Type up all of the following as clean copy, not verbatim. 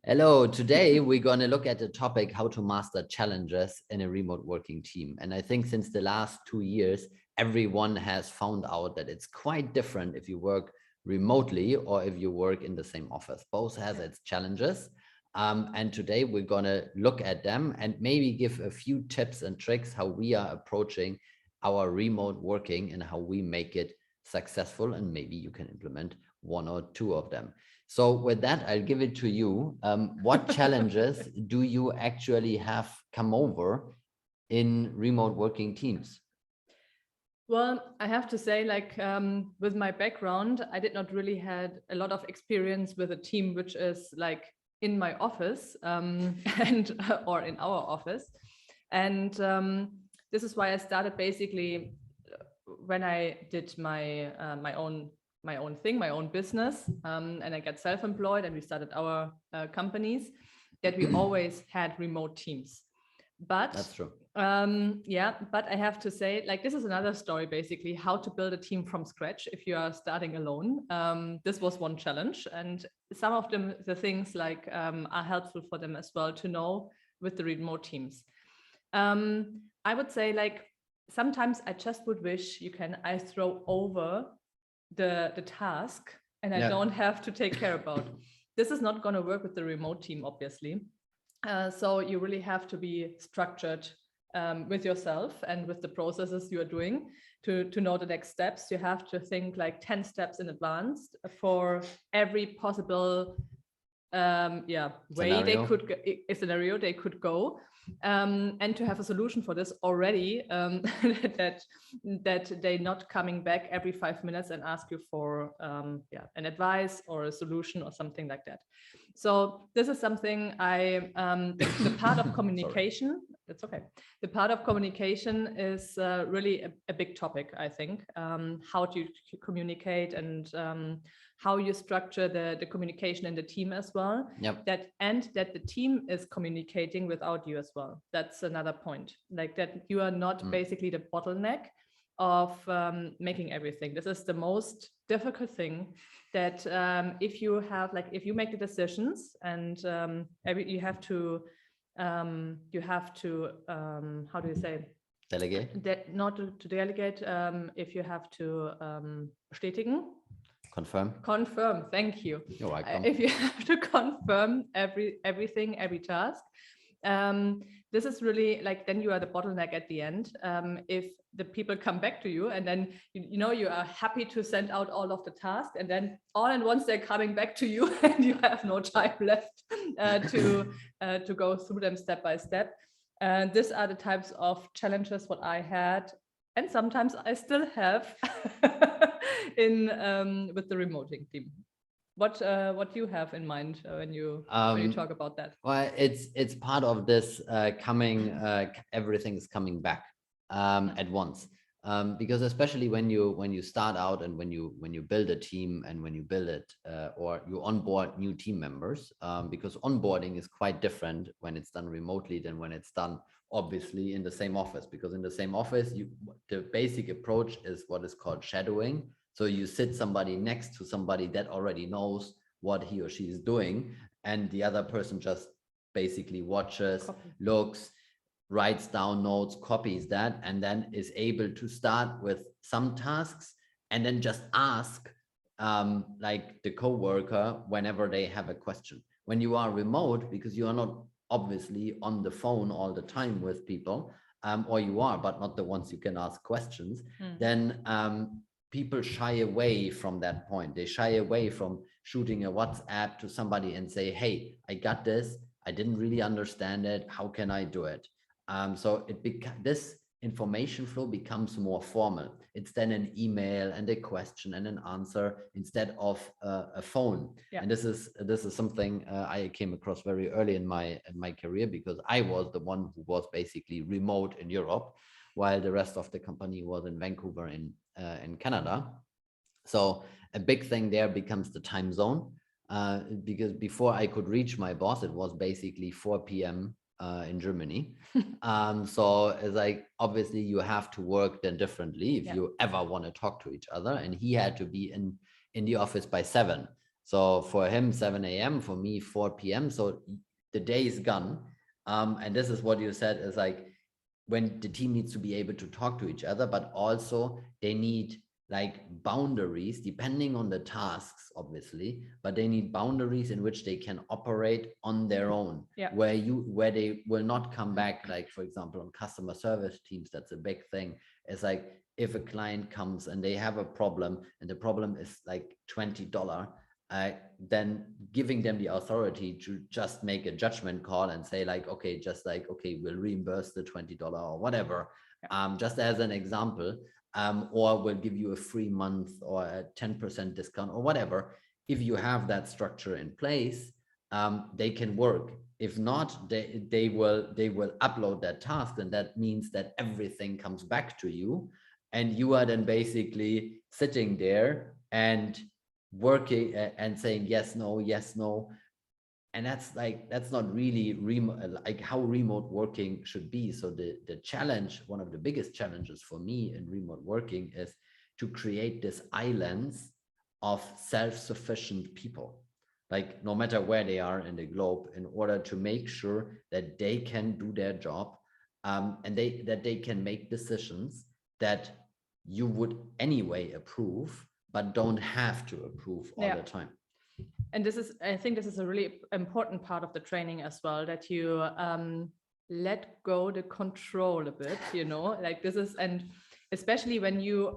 Hello, today we're going to look at the topic how to master challenges in a remote working team. And I think since the last 2 years, everyone has found out that it's quite different if you work remotely or if you work in the same office. Both has its challenges. And today we're going to look at them and maybe give a few tips and tricks how we are approaching our remote working and how we make it successful. And maybe you can implement one or two of them. So with that, I'll give it to you. What challenges do you actually have come over in remote working teams? Well, I have to say, with my background, I did not really had a lot of experience with a team which is like in my office or in our office. And this is why I started basically when I did my own thing, my own business, and I got self-employed and we started our companies, that we always had remote teams. But that's true. But I have to say, this is another story, basically, how to build a team from scratch if you are starting alone. This was one challenge, and some of them, the things are helpful for them as well to know with the remote teams. I would say, sometimes I just would wish I throw over the task and I don't have to take care about. This is not going to work with the remote team, obviously. So you really have to be structured with yourself and with the processes you are doing to know the next steps. You have to think 10 steps in advance for every possible way they could a scenario they could go, and to have a solution for this already, that they not coming back every 5 minutes and ask you for an advice or a solution or something like that. So this is something the part of communication. It's okay. The part of communication is really a big topic, I think. How do you communicate and how you structure the communication in the team as well. Yep. That the team is communicating without you as well. That's another point. That you are not basically the bottleneck of making everything. This is the most difficult thing, that if you make the decisions and you have to how do you say, delegate? Not to delegate, if you have to bestätigen. Confirm, thank you. You're welcome. If you have to confirm everything, every task, this is really then you are the bottleneck at the end. If the people come back to you and then you are happy to send out all of the tasks, and then all at once they're coming back to you and you have no time left to go through them step by step. And these are the types of challenges what I had, and sometimes I still have with the remoting team. What do you have in mind when you talk about that? Well, it's part of this everything is coming back at once, because especially when you start out and when you build a team and when you build it or you onboard new team members, because onboarding is quite different when it's done remotely than when it's done obviously in the same office. Because in the same office, the basic approach is what is called shadowing. So you sit somebody next to somebody that already knows what he or she is doing, and the other person just basically watches, looks, writes down notes, copies that, and then is able to start with some tasks and then just ask the coworker whenever they have a question. When you are remote, because you are not obviously on the phone all the time with people, or you are, but not the ones you can ask questions, then people shy away from that point. They shy away from shooting a WhatsApp to somebody and say, hey, I got this. I didn't really understand it. How can I do it? So this information flow becomes more formal. It's then an email and a question and an answer instead of a phone. Yeah. And this is something I came across very early in my career, because I was the one who was basically remote in Europe, while the rest of the company was in Vancouver in Canada. So a big thing there becomes the time zone, because before I could reach my boss, it was basically 4 p.m. In Germany. So it's obviously you have to work then differently if you ever want to talk to each other. And he had to be in the office by 7. So for him, 7 a.m., for me, 4 p.m. So the day is gone. And this is what you said is like when the team needs to be able to talk to each other, but also they need like boundaries depending on the tasks, obviously, but they need boundaries in which they can operate on their own, where they will not come back. Like, for example, on customer service teams, that's a big thing. It's like if a client comes and they have a problem and the problem is like $20, then giving them the authority to just make a judgment call and say like, okay, just like, okay, we'll reimburse the $20 or whatever, just as an example, or we'll give you a free month or a 10% discount or whatever. If you have that structure in place, they can work. If not, they will upload that task, and that means that everything comes back to you, and you are then basically sitting there and working and saying yes, no. And that's not really like how remote working should be. So the challenge, one of the biggest challenges for me in remote working, is to create this islands of self-sufficient people, like no matter where they are in the globe, in order to make sure that they can do their job, and that they can make decisions that you would anyway approve, but don't have to approve all the time. And I think this is a really important part of the training as well, that you let go the control a bit, like this is, and especially when you,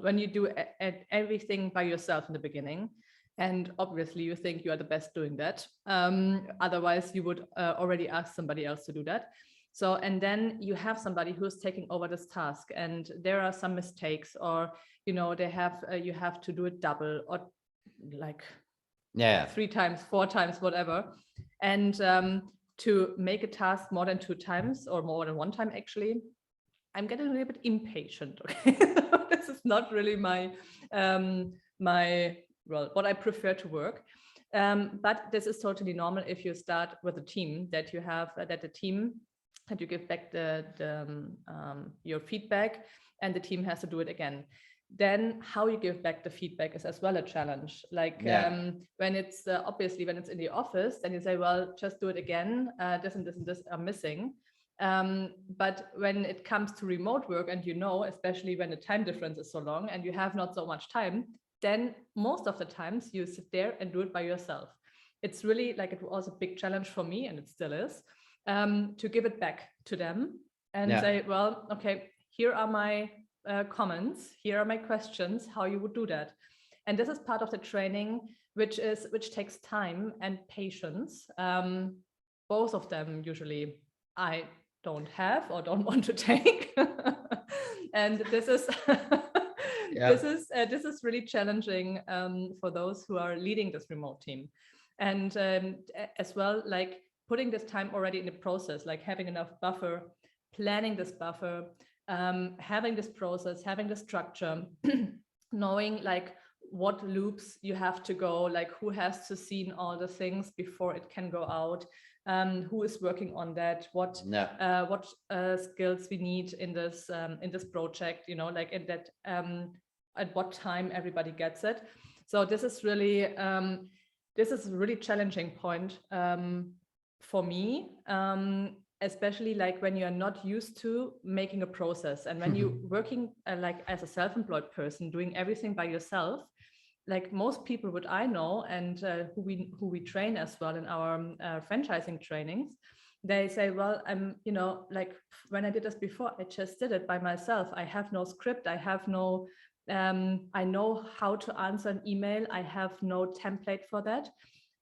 when you do everything by yourself in the beginning, and obviously you think you are the best doing that. Otherwise you would already ask somebody else to do that. So, and then you have somebody who's taking over this task, and there are some mistakes, or, they have, you have to do it double, or like 3 times, 4 times, whatever. And to make a task more than 2 times or more than 1 time, actually, I'm getting a little bit impatient. Okay, this is not really my what I prefer to work. But this is totally normal if you start with a team, that you have that the team, that you give back your feedback, and the team has to do it again. Then how you give back the feedback is as well a challenge. Like when it's obviously when it's in the office, then you say, well, just do it again. This and this and this are missing. But when it comes to remote work, and especially when the time difference is so long and you have not so much time, then most of the times you sit there and do it by yourself. It's really like, it was a big challenge for me, and it still is, to give it back to them and say, well, okay, here are my comments, here are my questions, how you would do that. And this is part of the training, which takes time and patience. Both of them usually I don't have or don't want to take. And this is this is really challenging for those who are leading this remote team. And as well, like putting this time already in the process, like having enough buffer, planning this buffer, having this process, having the structure, knowing like what loops you have to go, like who has to see all the things before it can go out, who is working on that, what skills we need in this project, like in that at what time everybody gets it. So this is really a really challenging point for me, especially like when you are not used to making a process, and when you're working like as a self-employed person, doing everything by yourself. Like most people what I know, and who we train as well in our franchising trainings, they say, well, I'm, like when I did this before, I just did it by myself. I have no script. I have no, I know how to answer an email. I have no template for that.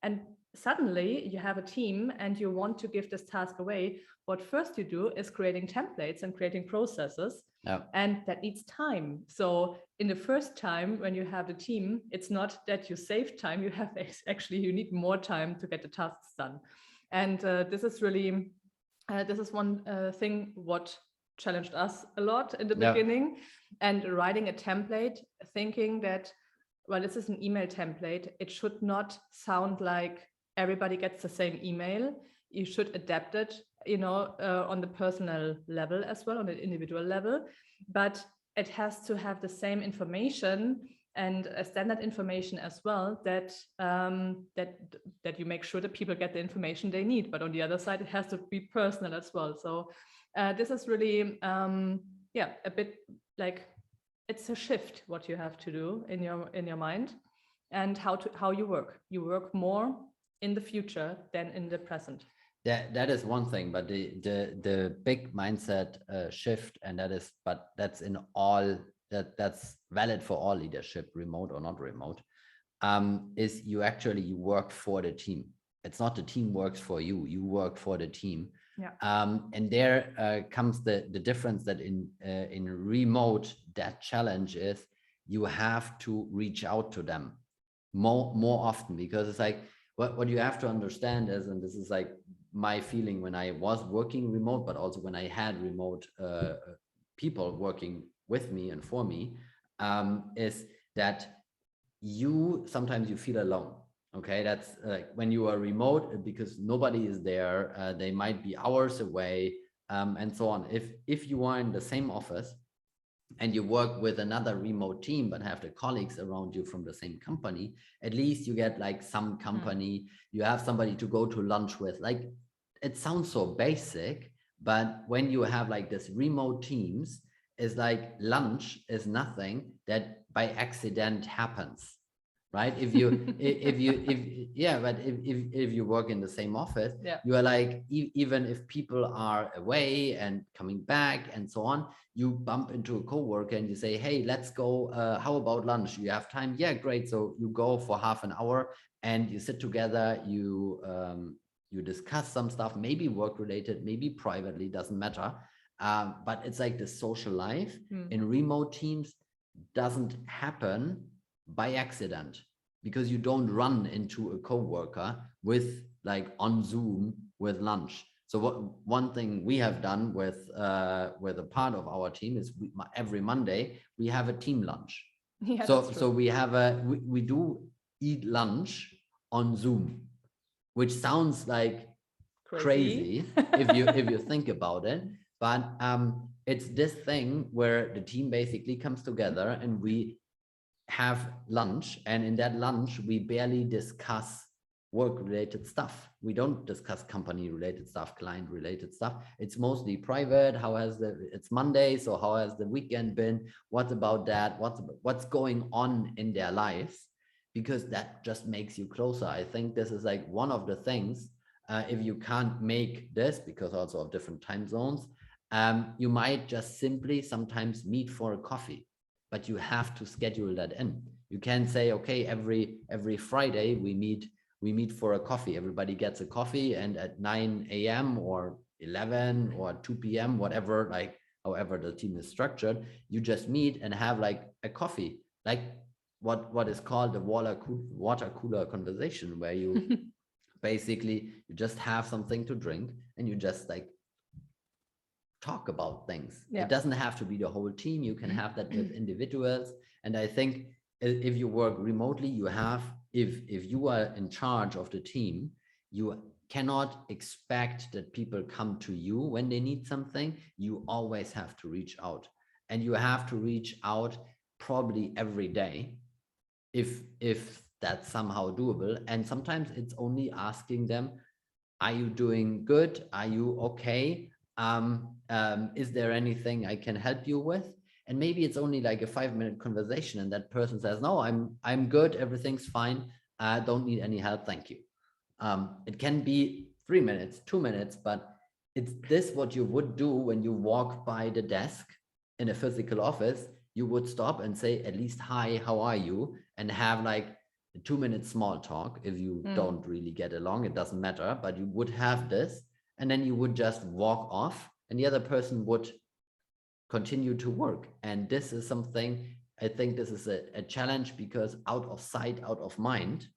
And suddenly you have a team and you want to give this task away. What first you do is creating templates and creating processes. And that needs time. So in the first time when you have a team, it's not that you save time, you need more time to get the tasks done. And this is really, this is one thing what challenged us a lot in the beginning. And writing a template, thinking that, well, this is an email template. It should not sound like everybody gets the same email. You should adapt it, on the personal level as well, on the individual level, but it has to have the same information and standard information as well, that that you make sure that people get the information they need. But on the other side, it has to be personal as well. So this is really a bit like, it's a shift what you have to do in your mind, and how you work more in the future than in the present. That is one thing, but the big mindset shift, and that's in all, that's valid for all leadership, remote or not remote, is you work for the team. It's not the team works for you, you work for the team. Yeah. And there comes the difference, that in remote, that challenge is you have to reach out to them more often, because it's like, what you have to understand is, and this is like my feeling when I was working remote, but also when I had remote people working with me and for me, is that sometimes you feel alone. Okay, that's like when you are remote, because nobody is there, they might be hours away, and so on. If you are in the same office and you work with another remote team, but have the colleagues around you from the same company, at least you get like some company, you have somebody to go to lunch with. Like, it sounds so basic, but when you have like this remote teams, is like lunch is nothing that by accident happens, right? If you work in the same office, you are like, even if people are away and coming back and so on, you bump into a coworker and you say, hey, let's go, how about lunch? You have time? Yeah, great. So you go for half an hour and you sit together, you discuss some stuff, maybe work related, maybe privately, doesn't matter. But it's like the social life in remote teams doesn't happen by accident, because you don't run into a coworker with like on Zoom with lunch. So one thing we have done with a part of our team is every Monday we have a team lunch. Yeah, so we have we do eat lunch on Zoom, which sounds like crazy if you think about it, but it's this thing where the team basically comes together and we have lunch, and in that lunch we barely discuss work related stuff. We don't discuss company related stuff, client related stuff. It's mostly private. It's Monday, so how has the weekend been? What about that? What's going on in their lives? Because that just makes you closer. I think this is like one of the things, if you can't make this because also of different time zones, you might just simply sometimes meet for a coffee, but you have to schedule that in. You can't say, okay, every Friday we meet for a coffee. Everybody gets a coffee, and at 9 a.m. or 11 or 2 p.m., whatever, like however the team is structured, you just meet and have like a coffee, like what is called the water cooler conversation, where you basically you just have something to drink and you just like talk about things. It doesn't have to be the whole team. You can have that with individuals. And I think if you work remotely, you have, if you are in charge of the team, you cannot expect that people come to you when they need something. You always have to reach out, and you have to reach out probably every day, if that's somehow doable. And sometimes it's only asking them, are you doing good? Are you okay? Is there anything I can help you with? And maybe it's only like a 5-minute conversation, and that person says, no, I'm good, everything's fine, I don't need any help, thank you. It can be 3 minutes, 2 minutes, but it's this what you would do when you walk by the desk in a physical office. You would stop and say at least, hi, how are you? And have like a 2-minute small talk. If you don't really get along, it doesn't matter, but you would have this, and then you would just walk off and the other person would continue to work. And this is something, I think this is a challenge, because out of sight, out of mind,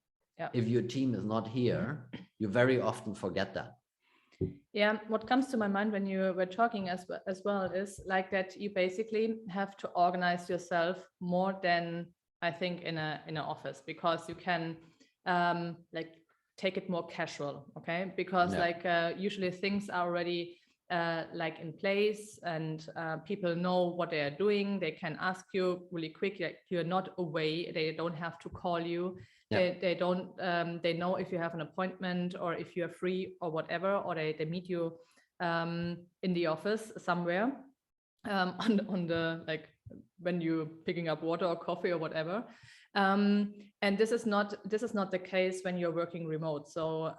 if your team is not here, you very often forget that. Yeah, what comes to my mind when you were talking as well is like that you basically have to organize yourself more than I think in an office, because you can like take it more casual, okay? Because like usually things are already like in place, and people know what they are doing. They can ask you really quick. Like, you're not away. They don't have to call you. They don't. They know if you have an appointment or if you are free or whatever, or they meet you in the office somewhere on the, like, when you're picking up water or coffee or whatever. And this is not the case when you're working remote. So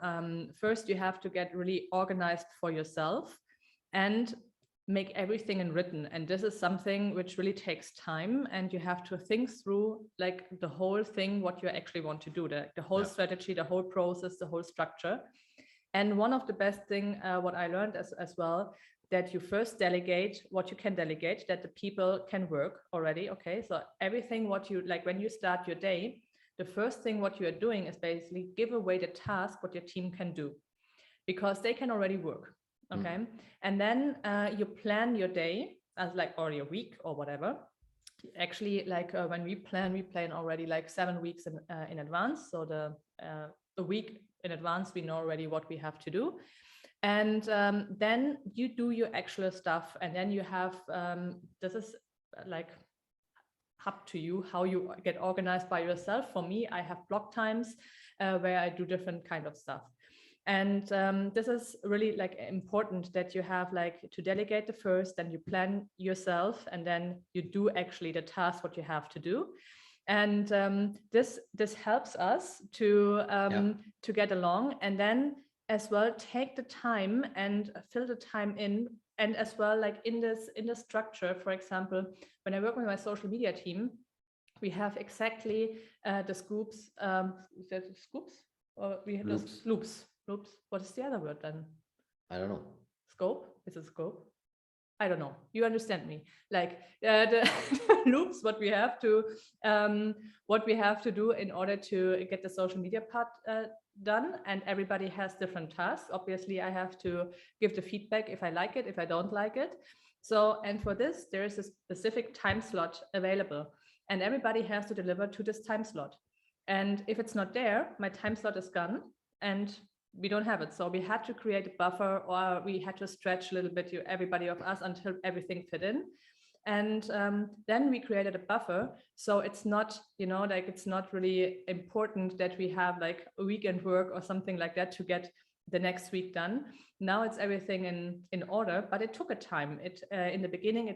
first you have to get really organized for yourself and make everything in written. And this is something which really takes time, and you have to think through like the whole thing, what you actually want to do, the whole strategy, the whole process, the whole structure. And one of the best thing, what I learned as well, that you first delegate what you can delegate, that the people can work already. Okay, so everything what you like when you start your day, the first thing what you are doing is basically give away the task what your team can do, because they can already work. Okay, and then you plan your day as like, or your week or whatever. Actually, like when we plan already like 7 weeks in advance. So the week in advance, we know already what we have to do. And then you do your actual stuff, and then you have this is like up to you how you get organized by yourself. For me, I have block times where I do different kind of stuff. And this is really like important, that you have like to delegate the first, then you plan yourself, and then you do actually the task what you have to do. And this helps us to get along, and then as well take the time and fill the time in. And as well, like in the structure, for example, when I work with my social media team, we have exactly the scoops. Is that scoops? Or we have Loops. Loops. What is the other word then? I don't know. Scope? Is it scope? I don't know. You understand me? Like the loops, what we have to do in order to get the social media part done. And everybody has different tasks. Obviously, I have to give the feedback if I like it, if I don't like it. So, and for this, there is a specific time slot available, and everybody has to deliver to this time slot. And if it's not there, my time slot is gone, and we don't have it. So we had to create a buffer, or we had to stretch a little bit, everybody of us, until everything fit in. And then we created a buffer. So it's not, like it's not really important that we have like a weekend work or something like that to get the next week done. Now it's everything in order, but it took a time. In the beginning,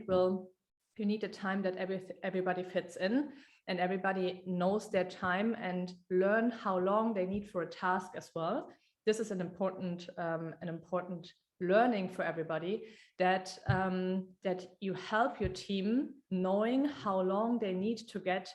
you need a time that everybody fits in, and everybody knows their time and learn how long they need for a task as well. This is an important learning for everybody, that you help your team knowing how long they need to get,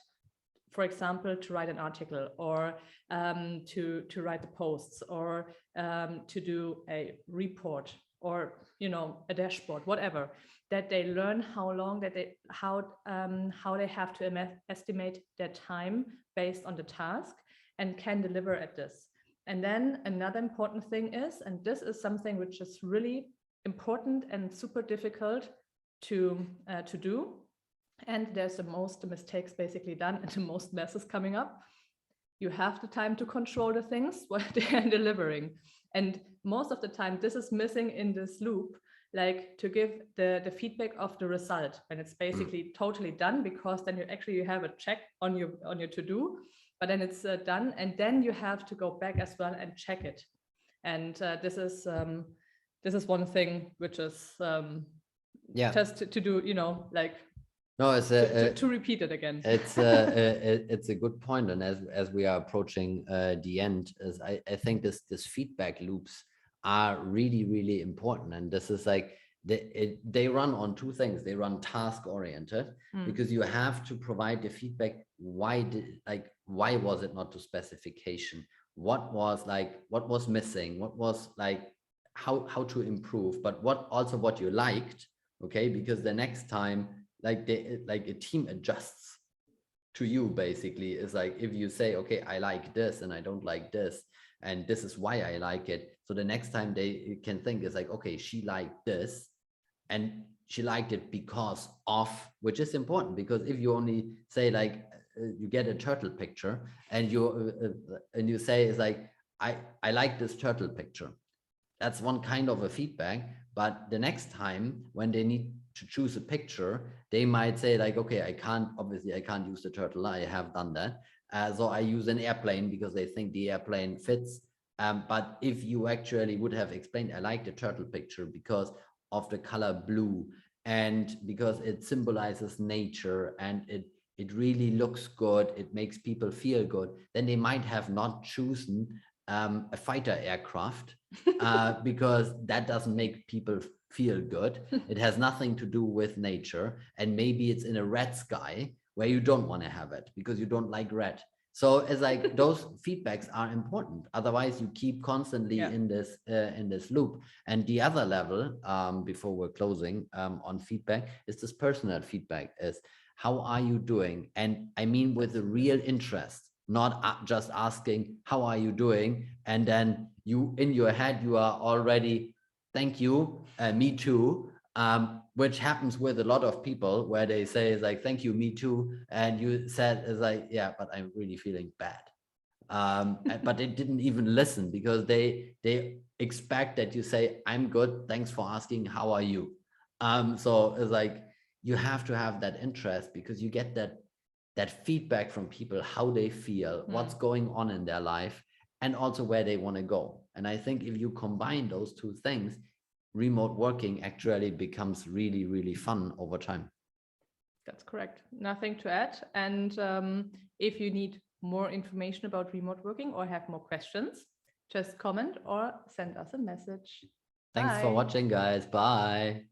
for example, to write an article, or to write the posts, or to do a report, or a dashboard, whatever. That they learn how long how they have to estimate their time based on the task, and can deliver at this. And then another important thing is, and this is something which is really important and super difficult to do, and there's the most mistakes basically done and the most messes coming up. You have the time to control the things what they are delivering, and most of the time this is missing in this loop, like to give the feedback of the result when it's basically totally done, because then you have a check on your to-do. But then it's done, and then you have to go back as well and check it. And this is one thing which is just to do, like no, it's to repeat it again. It's a good point, and as we are approaching the end, is I think this feedback loops are really, really important, and this is like they run on two things. They run task oriented, because you have to provide the feedback. Why was it not to specification? What was missing? What was like how to improve? But what you liked, okay? Because the next time, like a team adjusts to you, basically. Is like, if you say, okay, I like this and I don't like this, and this is why I like it. So the next time they can think is like, okay, she liked this, and she liked it because of, which is important, because if you only say like, you get a turtle picture and you say it's like, I like this turtle picture, that's one kind of a feedback. But the next time when they need to choose a picture, they might say like, okay, I can't use the turtle. I have done that. So I use an airplane because they think the airplane fits. But if you actually would have explained, I like the turtle picture because of the color blue and because it symbolizes nature and it really looks good, it makes people feel good, then they might have not chosen a fighter aircraft because that doesn't make people feel good. It has nothing to do with nature. And maybe it's in a red sky where you don't want to have it because you don't like red. So it's like those feedbacks are important. Otherwise, you keep constantly in this loop. And the other level, before we're closing, on feedback is this personal feedback. Is how are you doing? And I mean with a real interest, not just asking how are you doing, and then you in your head you are already thank you, me too. Which happens with a lot of people where they say is like, thank you, me too. And you said is like, yeah, but I'm really feeling bad. But they didn't even listen because they expect that you say, I'm good, thanks for asking, how are you? So it's like, you have to have that interest because you get that feedback from people, how they feel, what's going on in their life, and also where they want to go. And I think if you combine those two things, remote working actually becomes really, really fun over time. That's correct. Nothing to add. And if you need more information about remote working or have more questions, just comment or send us a message. Thanks for watching, guys. Bye.